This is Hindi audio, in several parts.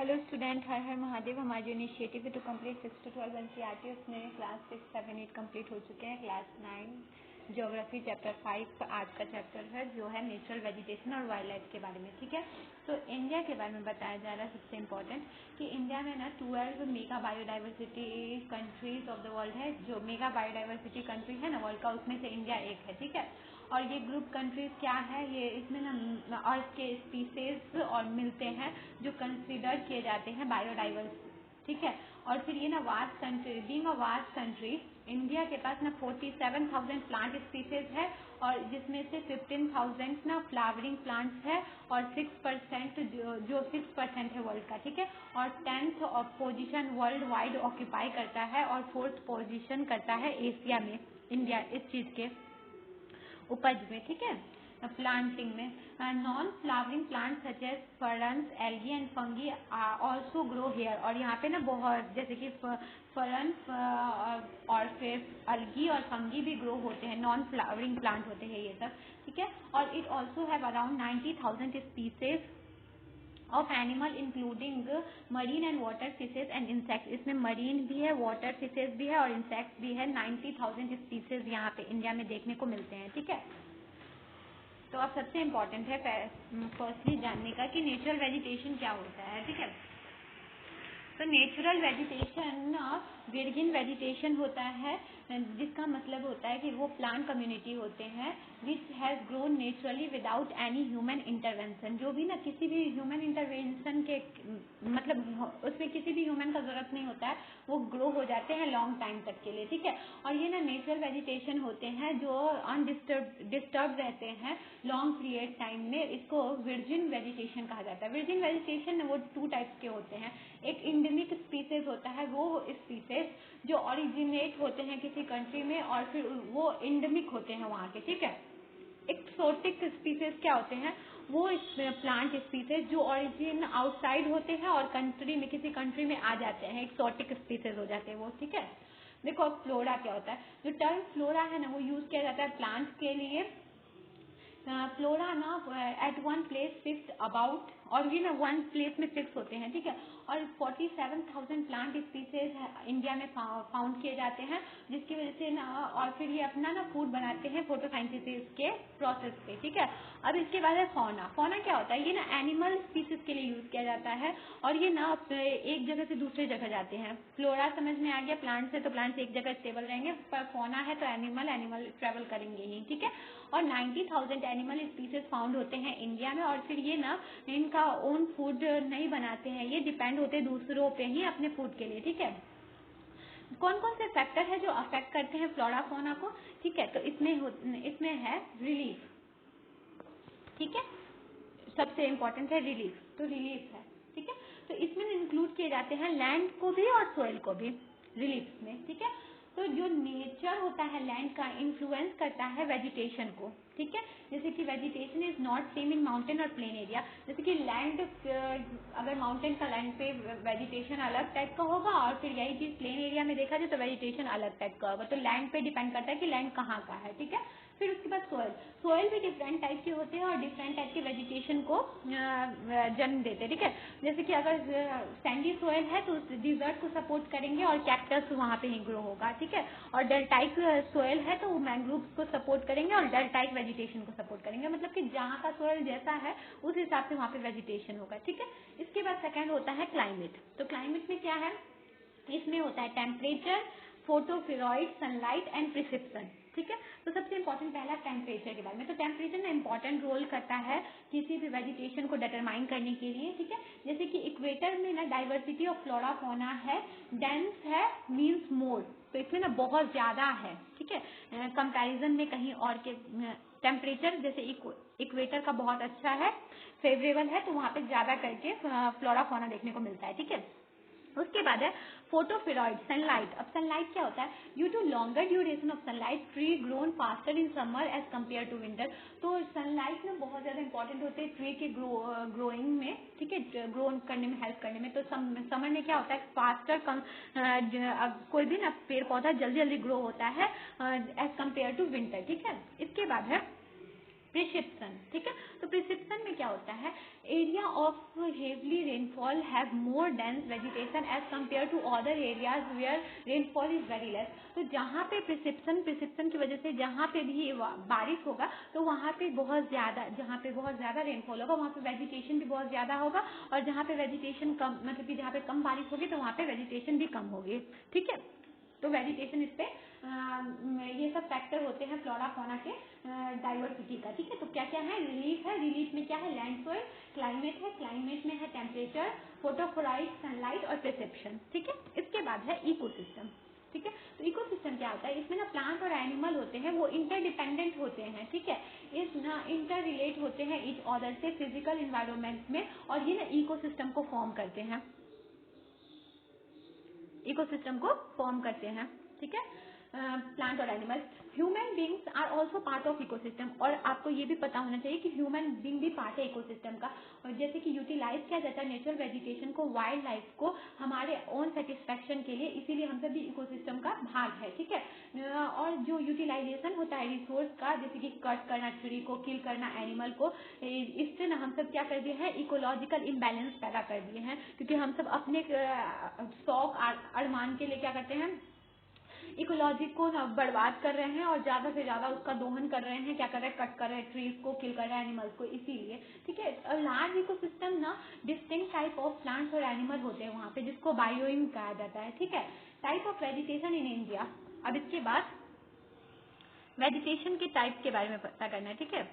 हेलो स्टूडेंट, हर हर महादेव। हमारा जो इनिशिएटिव है टू कंप्लीट 6 to 12 एनसीईआरटी, उसमें क्लास 6, 7, 8 कंप्लीट हो चुके हैं। क्लास 9 ज्योग्राफी चैप्टर 5 आज का चैप्टर है जो है नेचुरल वेजिटेशन और वाइल्ड लाइफ के बारे में। ठीक है, तो इंडिया के बारे में बताया जा रहा है। सबसे इम्पोर्टेंट कि इंडिया में ना 12 mega biodiversity countries of the world है। जो मेगा बायोडाइवर्सिटी कंट्री है ना वर्ल्ड का, उसमें से इंडिया एक है। ठीक है, और ये ग्रुप कंट्रीज क्या है, ये इसमें ना अर्थ के स्पीसीज और मिलते हैं जो कंसीडर किए जाते हैं बायोडाइवर्स। ठीक है, और फिर ये ना vast country, being a vast country, India के पास ना 47,000 प्लांट स्पीसीज है, और जिसमें से 15,000 ना फ्लावरिंग प्लांट्स है, और 6% जो 6% है वर्ल्ड का। ठीक है, और 10th position world wide occupy करता है, और 4th पोजीशन करता है एशिया में इंडिया इस चीज के उपज में। ठीक है, प्लांटिंग में non flowering plant such as ferns, algae and fungi also grow here. और यहाँ पे ना बहुत जैसे कि फरन्स और फिर अलगी और फंगी भी ग्रो होते हैं, नॉन फ्लावरिंग प्लांट होते हैं ये सब। ठीक है, और it also have around 90,000 species of animal including marine and water fishes and insect. इसमें मरीन भी है, वाटर फिशेज भी है और इंसेक्ट्स भी है। 90,000 स्पीसीज यहाँ पे इंडिया में देखने को मिलते हैं। ठीक है, तो अब सबसे इम्पोर्टेंट है फर्स्टली जानने का कि नेचुरल वेजिटेशन क्या होता है। ठीक है, तो नेचुरल वेजिटेशन विर्जिन वेजिटेशन होता है, जिसका मतलब होता है कि वो प्लांट कम्युनिटी होते हैं which has grown naturally without any human intervention. जो भी ना किसी भी ह्यूमन इंटरवेंशन के मतलब उसमें किसी भी ह्यूमन का जरूरत नहीं होता है, वो ग्रो हो जाते हैं लॉन्ग टाइम तक के लिए। ठीक है, और ये ना नेचुरल वेजिटेशन होते हैं जो डिस्टर्ब रहते हैं लॉन्ग पीरियड टाइम में। इसको विर्जिन वेजिटेशन कहा जाता है। विर्जिन वेजिटेशन वो 2 टाइप्स के होते हैं। एक इंडेमिक स्पीसीज होता है, वो स्पीसीज जो ओरिजिनेट होते हैं किसी कंट्री में और फिर वो इंडेमिक होते हैं वहाँ के। ठीक है, एक्सोटिक स्पीसीज क्या होते हैं, वो प्लांट स्पीसीज जो ओरिजिन आउटसाइड होते हैं और कंट्री में किसी कंट्री में आ जाते हैं, एक्सोटिक स्पीसीज हो जाते हैं वो। ठीक है, देखो अब फ्लोरा क्या होता है। जो टर्म फ्लोरा है ना वो यूज किया जाता है प्लांट्स के लिए। फ्लोरा ना at one place fix about, और ये ना वन प्लेस में फिक्स होते हैं। ठीक है, और 47,000 प्लांट स्पीसीज इंडिया में फाउंड किए जाते हैं, जिसकी वजह से ना और फिर ये अपना ना फूड बनाते हैं फोटोसिंथेसिस के प्रोसेस पे। ठीक है, अब इसके बाद है फौना। फौना क्या होता है, ये ना एनिमल स्पीसीज के लिए यूज किया जाता है, और ये ना एक जगह से दूसरी जगह जाते हैं। फ्लोरा समझ में आ गया, प्लांट्स है तो प्लांट्स एक जगह स्टेबल रहेंगे, पर फौना है तो एनिमल ट्रेवल करेंगे ही। ठीक है, और 90,000 एनिमल स्पीसीज फाउंड होते हैं इंडिया में, और फिर ये ना इनका ओन फूड नहीं बनाते हैं, ये डिपेंड होते हैं दूसरों पे ही अपने फूड के लिए। ठीक है, कौन कौन से फैक्टर है जो अफेक्ट करते हैं फ्लोरा फौना को। ठीक है, तो इसमें है रिलीफ। ठीक है, सबसे इम्पोर्टेंट है रिलीफ, तो रिलीफ है। ठीक है, तो इसमें इंक्लूड किए जाते हैं लैंड को भी और सोइल को भी रिलीफ में। ठीक है, तो जो नेचर होता है लैंड का इन्फ्लुएंस करता है वेजिटेशन को। ठीक है, जैसे कि vegetation is not same in mountain और प्लेन एरिया। जैसे कि लैंड, अगर माउंटेन का लैंड पे वेजिटेशन अलग टाइप का होगा, और फिर यही चीज प्लेन एरिया में देखा जाए तो वेजिटेशन अलग टाइप का होगा। तो लैंड पे डिपेंड करता है कि लैंड कहाँ का है। ठीक है, फिर उसके बाद सोइल भी डिफरेंट टाइप के होते हैं और डिफरेंट टाइप के वेजिटेशन को जन्म देते हैं। ठीक है, जैसे कि अगर सैंडी सोइल है तो डिजर्ट को सपोर्ट करेंगे और कैक्टस वहाँ पे ही ग्रो होगा। ठीक है, और डेल्टाइक सोइल है तो वो मैंग्रोव्स को सपोर्ट करेंगे और डेल्टाइक वेजिटेशन को सपोर्ट करेंगे। मतलब कि जहाँ का सोइल जैसा है उस हिसाब से वहाँ पे वेजिटेशन होगा। ठीक है, इसके बाद सेकेंड होता है क्लाइमेट। तो क्लाइमेट में क्या है, इसमें होता है टेम्परेचर, फोटोफिरॉइड, सनलाइट एंड प्रिसिप्शन। ठीक है, तो सबसे इंपॉर्टेंट पहला टेम्परेचर के बारे में। तो टेम्परेचर ना इंपॉर्टेंट रोल करता है किसी भी वेजिटेशन को डिटरमाइन करने के लिए। ठीक है, जैसे कि इक्वेटर में ना डाइवर्सिटी ऑफ फ्लोरा फौना है, डेंस है मीन्स मोर, तो इसमें ना बहुत ज्यादा है। ठीक है, कंपैरिजन में कहीं और के टेम्परेचर जैसे इक्वेटर का बहुत अच्छा है, फेवरेबल है, तो वहाँ पे ज्यादा करके फ्लोरा फौना देखने को मिलता है। ठीक है, उसके बाद है फोटोफिरॉइड, सनलाइट। अब सनलाइट क्या होता है, due to longer duration of sunlight tree grown faster in summer as compare to winter. तो सनलाइट में बहुत ज्यादा इंपॉर्टेंट होते हैं ट्री के ग्रोइंग में। ठीक है, ग्रो करने में, हेल्प करने में। तो समर में क्या होता है, फास्टर कोई भी ना पेड़ पौधा जल्दी जल्दी ग्रो होता है एज कम्पेयर टू विंटर। ठीक है, इसके बाद है प्रिसिप्शन, ठीक है। तो प्रिसिप्शन में क्या होता है, area of heavily rainfall have more dense vegetation as compare to other areas where rainfall is very less. तो जहाँ पे प्रिसिप्शन की वजह से जहाँ पे भी बारिश होगा तो वहाँ पे बहुत ज़्यादा, जहाँ पे बहुत ज़्यादा रेनफॉल होगा वहाँ पे वेजिटेशन भी बहुत ज़्यादा होगा, और जहाँ पे वेजिटेशन कम, मतलब कि जहाँ पे कम बारिश होगी तो वहाँ पे वेजिटेशन भी कम होगी, ठीक है। तो वेजिटेशन इस पे ये सब फैक्टर होते हैं फ्लोरा फौना के डाइवर्सिटी का, ठीक है। तो क्या क्या है, रिलीफ है, रिलीफ में क्या है, लैंड सोइल, क्लाइमेट है, क्लाइमेट में है टेम्परेचर, फोटोफोराइट, सनलाइट और प्रिसेप्शन, ठीक है। इसके बाद है इकोसिस्टम, ठीक है। तो इकोसिस्टम क्या होता है, इसमें ना प्लांट और एनिमल होते हैं वो इंटरडिपेंडेंट होते हैं, ठीक है। इस ना इंटर रिलेट होते हैं ईच अदर से फिजिकल इन्वायरमेंट में, और ये ना इकोसिस्टम को फॉर्म करते हैं, इकोसिस्टम को फॉर्म करते हैं, ठीक है। प्लांट और animal, human beings are also part of ecosystem, और आपको ये भी पता होना चाहिए कि ह्यूमन बींग भी पार्ट है इकोसिस्टम का, और जैसे कि यूटिलाइज किया जाता है नेचुरल वेजिटेशन को, वाइल्ड लाइफ को हमारे ओन सेटिस्फैक्शन के लिए, इसीलिए हम सब भी इकोसिस्टम का भाग है, ठीक है। और जो यूटिलाइजेशन होता है रिसोर्स का, जैसे कि कट करना ट्री को, किल करना एनिमल को, इससे ना हम सब क्या कर दिए हैं, इकोलॉजिकल इम्बैलेंस पैदा कर दिए हैं, क्योंकि हम सब अपने शौक अरमान के लिए क्या करते हैं, इकोलॉजी को बर्बाद कर रहे हैं और ज्यादा से ज्यादा उसका दोहन कर रहे हैं, क्या कर रहे हैं, कट कर रहे हैं ट्रीज को, किल कर रहे हैं एनिमल्स को, इसीलिए, ठीक है। लार्ज इकोसिस्टम ना डिस्टिंक्ट टाइप ऑफ प्लांट्स और एनिमल होते हैं वहाँ पे, जिसको बायोइम कहा जाता है, ठीक है। Type of vegetation in India, अब इसके बाद वेजिटेशन के टाइप के बारे में पता करना है, ठीक है।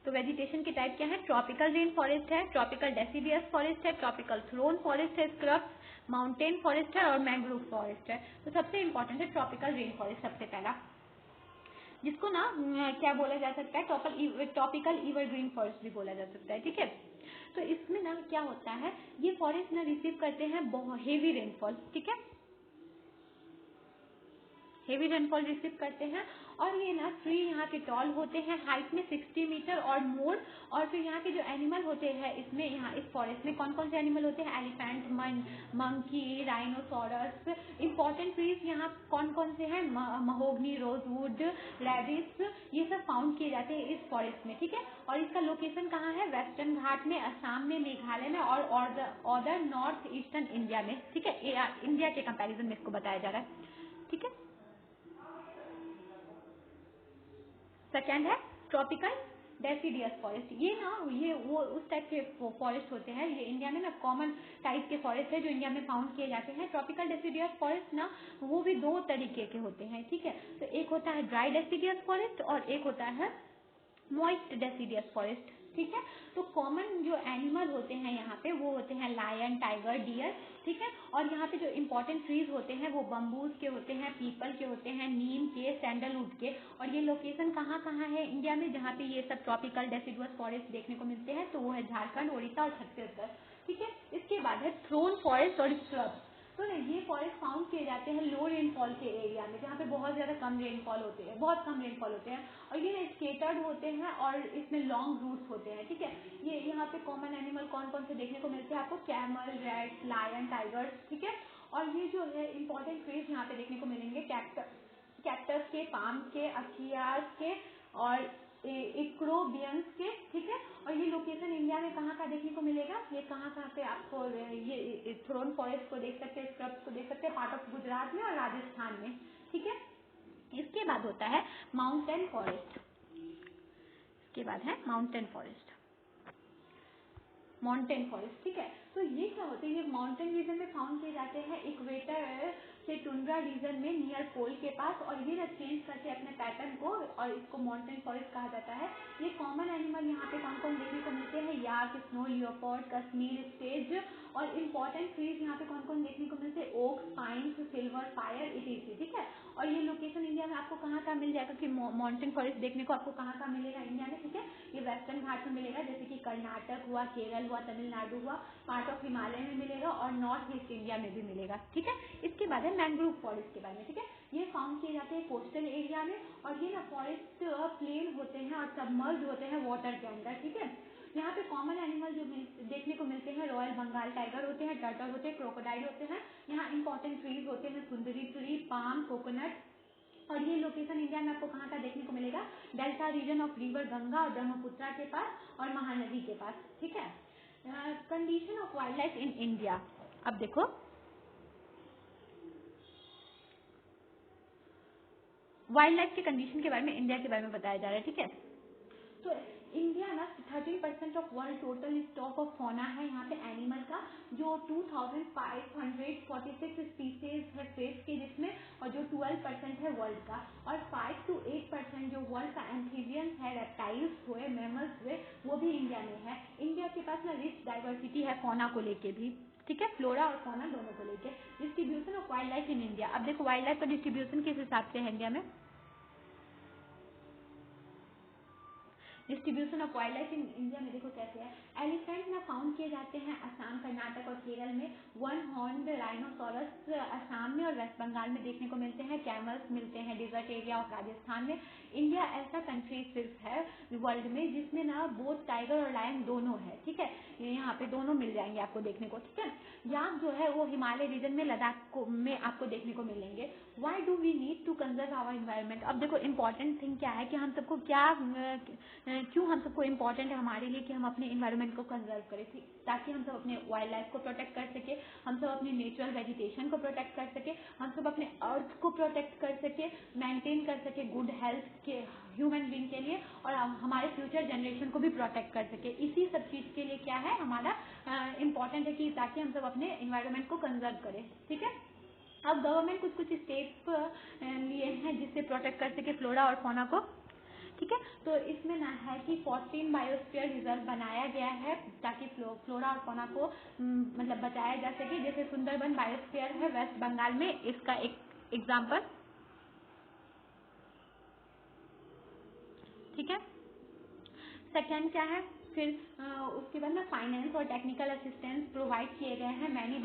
तो वेजिटेशन के टाइप क्या है, ट्रॉपिकल रेन फॉरेस्ट है, ट्रॉपिकल डेसिडियस फॉरेस्ट है, ट्रॉपिकल थ्रोन फॉरेस्ट है, स्क्रब्स, माउंटेन फॉरेस्ट है और मैंग्रोव फॉरेस्ट है। तो सबसे इंपॉर्टेंट है ट्रॉपिकल रेन फॉरेस्ट, सबसे पहला, जिसको ना क्या बोला जा सकता है, टॉपिकल एवरग्रीन फॉरेस्ट भी बोला जा सकता है, ठीक है। तो इसमें ना क्या होता है, ये फॉरेस्ट ना रिसीव करते हैं बहुत हेवी रेनफॉल, ठीक है, हेवी रेनफॉल रिसीव करते हैं, और ये ना ट्री यहाँ के टॉल होते हैं, हाइट में 60 मीटर और मोर, और फिर यहाँ के जो एनिमल होते हैं इसमें, यहाँ इस फॉरेस्ट में कौन कौन से एनिमल होते हैं, elephant, monkey, rhinoceros. Important trees यहाँ कौन कौन से हैं, महोगनी, रोजवुड, रेडिस, ये सब फाउंड किए जाते हैं इस फॉरेस्ट में, ठीक है। और इसका लोकेशन कहाँ है, वेस्टर्न घाट में, असम में, मेघालय में और अदर नॉर्थ ईस्टर्न इंडिया में, ठीक है। इंडिया के कंपेरिजन में इसको बताया जा रहा है, ठीक है। सेकेंड है ट्रॉपिकल डेसिडियस फॉरेस्ट, ये ना ये वो उस टाइप के फॉरेस्ट होते हैं, ये इंडिया में ना कॉमन टाइप के फॉरेस्ट है जो इंडिया में फाउंड किए जाते हैं। ट्रॉपिकल डेसिडियस फॉरेस्ट ना वो भी दो तरीके के होते हैं, ठीक है। तो एक होता है ड्राई डेसिडियस फॉरेस्ट और एक होता है मॉइस्ट डेसिडियस फॉरेस्ट, ठीक है। तो कॉमन जो एनिमल होते हैं यहाँ पे वो होते हैं लायन, टाइगर, डियर, ठीक है। और यहाँ पे जो इंपॉर्टेंट ट्रीज होते हैं वो बम्बूज के होते हैं, पीपल के होते हैं, नीम के, सैंडलवुड के। और ये लोकेशन कहाँ कहाँ है इंडिया में जहाँ पे ये सब ट्रॉपिकल डेसिडुअस फॉरेस्ट देखने को मिलते हैं, तो वो है झारखंड, उड़ीसा और छत्तीसगढ़, ठीक है। इसके बाद है थ्रोन फॉरेस्ट और स्क्रब्स। तो ना ये फॉरेस्ट फाउंड किए जाते हैं लो रेनफॉल के एरिया में, जहाँ पे बहुत ज़्यादा कम रेनफॉल होते हैं, बहुत कम रेनफॉल होते हैं, और ये स्केटर्ड होते हैं और इसमें लॉन्ग रूट्स होते हैं, ठीक है। ये यहाँ पे कॉमन एनिमल कौन कौन से देखने को मिलते हैं आपको, कैमल, रैट, लायन, टाइगर, ठीक है। और ये जो है इंपॉर्टेंट ट्रीज यहाँ पे देखने को मिलेंगे, कैक्टस के, पाम के, अकियास के और इक्रोबियंस के, ठीक है। और ये लोकेशन इंडिया में कहाँ का देखने को मिलेगा, ये कहाँ कहाँ पे आपको ये थ्रोन फॉरेस्ट को देख सकते हैं, स्क्रब्स को देख सकते हैं, पार्ट ऑफ गुजरात में और राजस्थान में, ठीक है। इसके बाद होता है माउंटेन फॉरेस्ट, इसके बाद है माउंटेन फॉरेस्ट, माउंटेन फॉरेस्ट, ठीक है। तो ये क्या होते हैं, ये माउंटेन रीजन में फाउंड किए जाते हैं, इक्वेटर से टुंड्रा रीजन में नियर पोल के पास, और ये ना चेंज करते हैं अपने पैटर्न को और इसको माउंटेन फॉरेस्ट कहा जाता है। ये कॉमन एनिमल यहाँ पे कौन कौन देखने को मिलते हैं, yak, snow leopard, Kashmir stag, और इम्पॉर्टेंट ट्रीज यहाँ पे कौन कौन देखने को मिलते हैं, oak, pines, silver, fir, etc, ठीक है। और ये लोकेशन इंडिया में आपको कहाँ कहाँ मिल जाएगा, कि माउंटेन फॉरेस्ट देखने को आपको कहाँ कहाँ मिलेगा इंडिया में, ठीक है। ये वेस्टर्न घाट में मिलेगा, जैसे कि कर्नाटक हुआ, केरल हुआ, तमिलनाडु हुआ, पार्ट ऑफ हिमालय में मिलेगा और नॉर्थ ईस्ट इंडिया में भी मिलेगा, ठीक है। इसके बाद है मैंग्रोव फॉरेस्ट के बारे में, ठीक है। ये फाउंड किए जाते हैं कोस्टल एरिया में, और ये ना फॉरेस्ट प्लेन होते हैं और सबमर्ज होते हैं वाटर के अंदर, ठीक है। यहाँ पे कॉमन एनिमल जो देखने को मिलते हैं, रॉयल बंगाल टाइगर होते हैं, टर्टल होते हैं, क्रोकोडाइल होते हैं। यहाँ इंपॉर्टेंट ट्रीज होते हैं, सुंदरी ट्री, पाम, कोकोनट, और ये लोकेशन इंडिया में आपको कहाँ का देखने को मिलेगा, delta region of river Ganga और ब्रह्मपुत्रा के पास और महानदी के पास, ठीक है। Condition of wild life in India, अब देखो वाइल्ड लाइफ के कंडीशन के बारे में इंडिया के बारे में बताया जा रहा है, ठीक है। तो इंडिया ना 30% of world total stock of fauna है यहाँ पे एनिमल का, जो 2546 स्पीसीज है फिश के जिसमें, और जो 12% है वर्ल्ड का, और 5 to 8% जो वर्ल्ड का एम्फीबियंस है, रेप्टाइल्स हुए, मैमल्स हुए, वो भी इंडिया में है। इंडिया के पास ना रिच डाइवर्सिटी है फौना को लेके भी, ठीक है, फ्लोरा और फौना दोनों को लेके। Distribution of wild life in India, अब देखो वाइल्ड लाइफ का डिस्ट्रीब्यूशन किस हिसाब से है इंडिया में। Distribution of wild life in India में देखो कैसे है। एलिफेंट ना फाउंड किए जाते हैं असम, कर्नाटक और केरल में। वन हॉर्न्ड राइनोसोरस असम में और वेस्ट बंगाल में देखने को मिलते हैं। कैमल्स मिलते हैं डिजर्ट एरिया और राजस्थान में। इंडिया ऐसा कंट्री सिर्फ है वर्ल्ड में जिसमें ना बोथ टाइगर और लायन दोनों है, ठीक है, यहाँ पे दोनों मिल जाएंगे आपको देखने को, ठीक है। याक जो है वो हिमालय रीजन में, लद्दाख में आपको देखने को मिलेंगे। Why do we need to conserve our environment, अब देखो इंपॉर्टेंट थिंग क्या है कि हम सबको क्या क्यों हम सबको इम्पोर्टेंट है हमारे लिए कि हम अपने इन्वायरमेंट को कंजर्व करें, ताकि हम सब अपने वाइल्ड लाइफ को प्रोटेक्ट कर सके, हम सब अपने नेचुरल वेजिटेशन को प्रोटेक्ट कर सके, हम सब अपने अर्थ को प्रोटेक्ट कर सके, मेंटेन कर सके गुड हेल्थ के ह्यूमन बीइंग के लिए, और हमारे फ्यूचर जनरेशन को भी प्रोटेक्ट कर सके। इसी सब चीज के लिए क्या है हमारा इम्पोर्टेंट है कि ताकि हम सब अपने इन्वायरमेंट को कंजर्व करें, ठीक है। अब गवर्नमेंट कुछ कुछ स्टेप लिए हैं जिससे प्रोटेक्ट कर सके फ्लोरा और फौना को, ठीक है। तो इसमें ना है कि 14 बायोस्फीयर रिजर्व बनाया गया है ताकि फ्लोरा और फौना को मतलब बचाया जा सके। जैसे सुंदरबन बायोस्फीयर है वेस्ट बंगाल में, इसका एक एग्जाम्पल, ठीक है। सेकेंड क्या है, फिर उसके बाद में फाइनेंस और टेक्निकल असिस्टेंस प्रोवाइड किए गए हैं। मैनी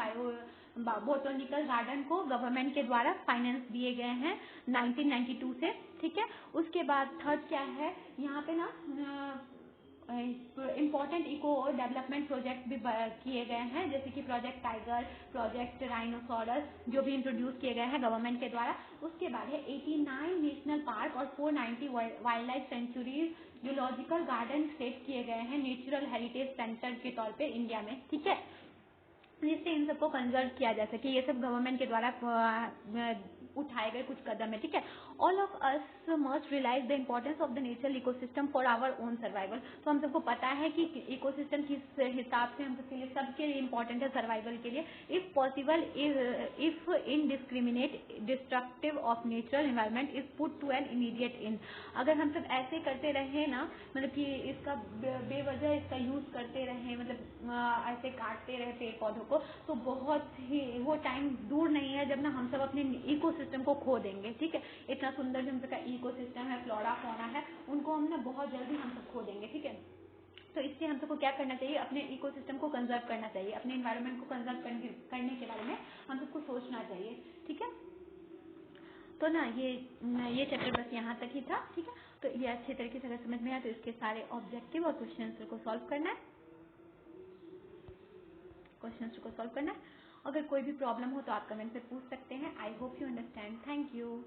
बोटोनिकल गार्डन को गवर्नमेंट के द्वारा फाइनेंस दिए गए हैं 1992 से, ठीक है। उसके बाद थर्ड क्या है, यहाँ पे ना इम्पोर्टेंट इको डेवलपमेंट प्रोजेक्ट भी किए गए हैं, जैसे कि प्रोजेक्ट टाइगर, प्रोजेक्ट राइनोसोरस, जो भी इंट्रोड्यूस किए गए हैं गवर्नमेंट के द्वारा। उसके बाद है 89 नेशनल पार्क और 490 wild life sanctuaries zoological garden set किए गए हैं नेचुरल हेरिटेज सेंटर के तौर पे इंडिया में, ठीक है, जिससे इन सबको कंजर्व किया जा सके। ये सब गवर्नमेंट के द्वारा उठाए गए कुछ कदम है, ठीक है। All of us must realize the importance of the natural ecosystem for our own survival. तो हम सबको पता है कि इकोसिस्टम किस हिसाब से हम सबके लिए, सबके लिए इम्पोर्टेंट है सर्वाइवल के लिए। If possible, if indiscriminate destructive of natural environment is put to an immediate end. अगर हम सब ऐसे करते रहे ना, मतलब कि इसका बेवजह इसका यूज करते रहे, मतलब ऐसे काटते रहे पेड़ पौधों को, तो बहुत ही वो टाइम दूर नहीं है जब ना हम सब अपने इकोसिस्टम को खो देंगे, ठीक है। इतना सुंदर जो हम सबका इकोसिस्टम है, फ्लोरा फौना है, उनको हम ना बहुत जल्दी हम सब खो देंगे, ठीक है। तो इसलिए हम सबको क्या करना चाहिए, अपने इकोसिस्टम को कंजर्व करना चाहिए, अपने इन्वायरमेंट को कंजर्व करने के बारे में हम सबको सोचना चाहिए, ठीक है। तो ना ये चैप्टर बस यहाँ तक ही था, ठीक है। तो ये अच्छे तरीके से अगर समझ में आया तो इसके सारे ऑब्जेक्टिव और क्वेश्चन को सॉल्व करना है, क्वेश्चंस को सॉल्व करना है। अगर कोई भी प्रॉब्लम हो तो आप कमेंट पे पूछ सकते हैं। I hope you understand. Thank you.